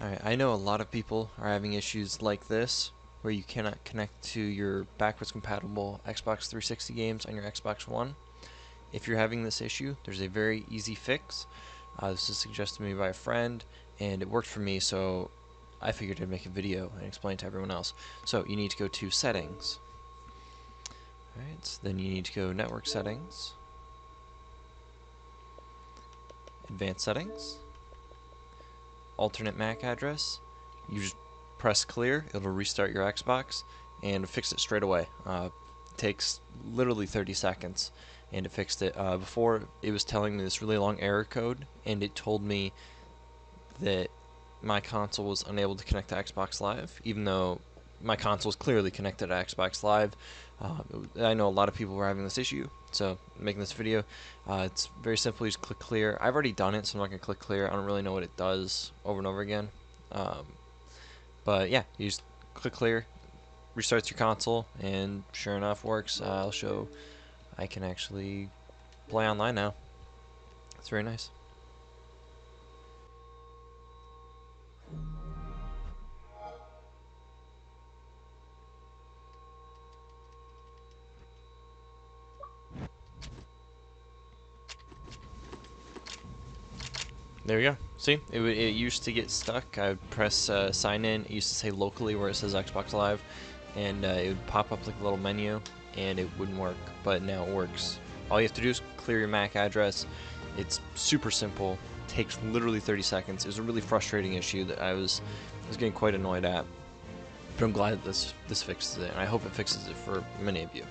Alright, I know a lot of people are having issues like this, where you cannot connect to your backwards compatible Xbox 360 games on your Xbox One. If you're having this issue, there's a very easy fix. This is suggested to me by a friend, and it worked for me, so I figured I'd make a video and explain to everyone else. So you need to go to Settings. Alright, so then you need to go Network Settings, Advanced Settings, Alternate MAC address. You just press clear, it'll restart your Xbox and fix it straight away. It takes literally 30 seconds and it fixed it. Before it was telling me this really long error code, and it told me that my console was unable to connect to Xbox Live, even though my console is clearly connected to Xbox Live. I know a lot of people were having this issue, so making this video. It's very simple. You just click clear. I've already done it, so I'm not going to click clear. I don't really know what it does over and over again. But yeah, you just click clear, restarts your console, and sure enough works. I'll show I can actually play online now. It's very nice. There we go. See, it used to get stuck. I would press sign in. It used to say locally where it says Xbox Live, and it would pop up like a little menu, and it wouldn't work. But now it works. All you have to do is clear your MAC address. It's super simple. Takes literally 30 seconds. It was a really frustrating issue that I was getting quite annoyed at. But I'm glad that this fixes it, and I hope it fixes it for many of you.